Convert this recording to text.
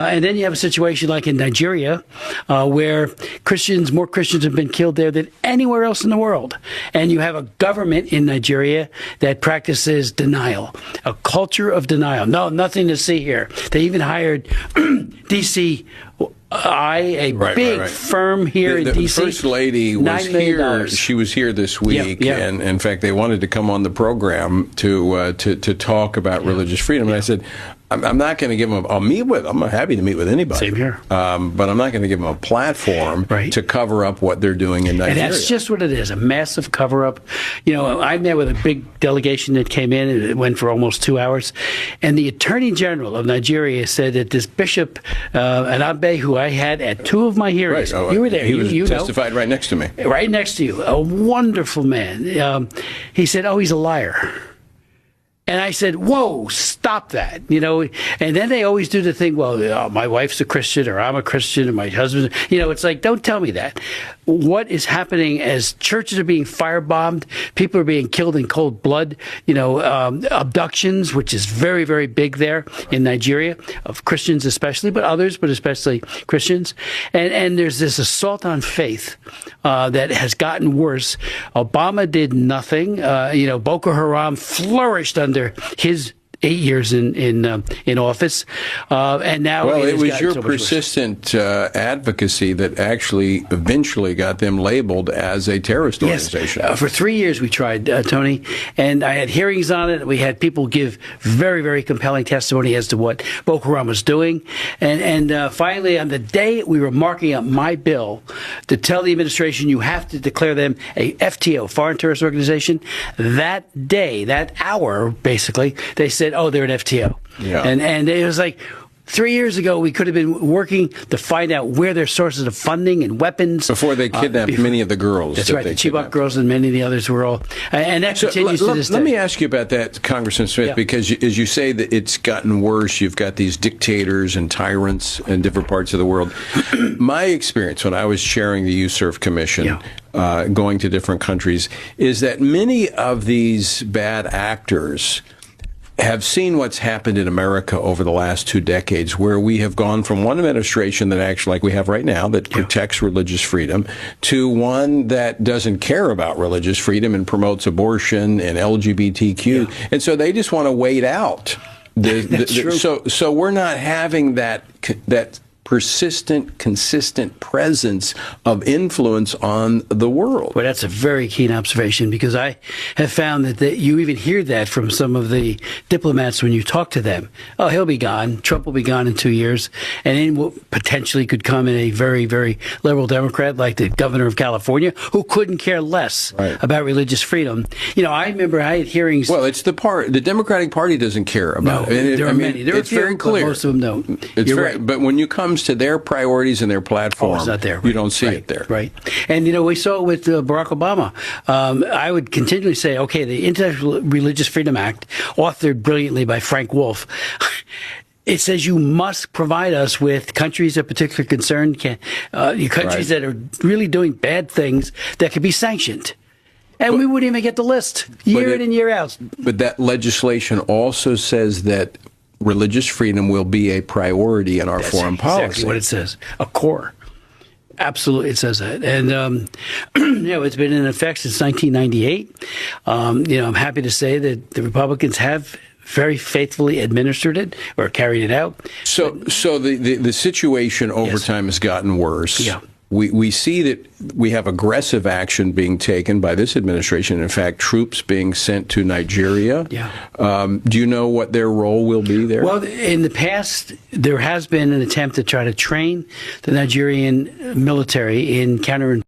And then you have a situation like in Nigeria, where more Christians have been killed there than anywhere else in the world. And you have a government in Nigeria that practices denial, a culture of denial. No, nothing to see here. They even hired DCI, a big firm here in D.C. The First Lady was here. She was here this week, and in fact, they wanted to come on the program to talk about religious freedom. And I said, I'm not going to give them. I'm happy to meet with anybody. Same here. But I'm not going to give them a platform to cover up what they're doing in Nigeria. And that's just what it is, a massive cover-up. You know, I met with a big delegation that came in, and it went for almost 2 hours. And the Attorney General of Nigeria said that this Bishop Anabe, who I had at 2 of my hearings, you were there. He testified right next to me. Right next to you. A wonderful man. He said, he's a liar. And I said, whoa, stop that, you know. And then they always do the thing, well, my wife's a Christian, or I'm a Christian, and my husband, you know, it's like, don't tell me that. What is happening as churches are being firebombed, people are being killed in cold blood, you know, abductions, which is very, very big there in Nigeria, of Christians especially, but others, but especially Christians. And there's this assault on faith that has gotten worse. Obama did nothing. You know, Boko Haram flourished under his 8 years in office, and now it was your persistent advocacy that actually eventually got them labeled as a terrorist organization. Yes. For 3 years we tried, Tony, and I had hearings on it. We had people give very, very compelling testimony as to what Boko Haram was doing, and finally, on the day we were marking up my bill to tell the administration you have to declare them a FTO, foreign terrorist organization, that day, that hour, basically, they said, they're an FTO. Yeah. And it was like 3 years ago, we could have been working to find out where their sources of funding and weapons. Before they kidnapped many of the girls. That's right. The Chibok girls and many of the others were all. And that continues to this day. Let me ask you about that, Congressman Smith, because as you say that it's gotten worse, you've got these dictators and tyrants in different parts of the world. My experience when I was chairing the YouServe Commission, going to different countries, is that many of these bad actors have seen what's happened in America over the last 2 decades, where we have gone from one administration that actually, like we have right now, that protects religious freedom, to one that doesn't care about religious freedom and promotes abortion and LGBTQ. And so they just want to wait out. So we're not having that persistent, consistent presence of influence on the world. Well, that's a very keen observation, because I have found that you even hear that from some of the diplomats when you talk to them. Oh, he'll be gone. Trump will be gone in 2 years. And then potentially could come in a very, very liberal Democrat like the governor of California, who couldn't care less about religious freedom. You know, I remember I had hearings. Well, it's the Democratic Party doesn't care about it. There are many. There are it's very clear. Most of them don't. You're right. But when you come to their priorities and their platform, it's not there. You don't see it there. Right. And, you know, we saw it with Barack Obama. I would continually say, okay, the International Religious Freedom Act, authored brilliantly by Frank Wolf, it says you must provide us with countries of particular concern, countries that are really doing bad things that could be sanctioned. And we wouldn't even get the list year in and year out. But that legislation also says that religious freedom will be a priority in our foreign policy. That's exactly what it says. A core. Absolutely, it says that. And, you know, it's been in effect since 1998. You know, I'm happy to say that the Republicans have very faithfully administered it or carried it out. So the situation over time has gotten worse. Yeah. We see that we have aggressive action being taken by this administration. In fact, troops being sent to Nigeria. Yeah. Do you know what their role will be there? Well, in the past, there has been an attempt to try to train the Nigerian military in counterintelligence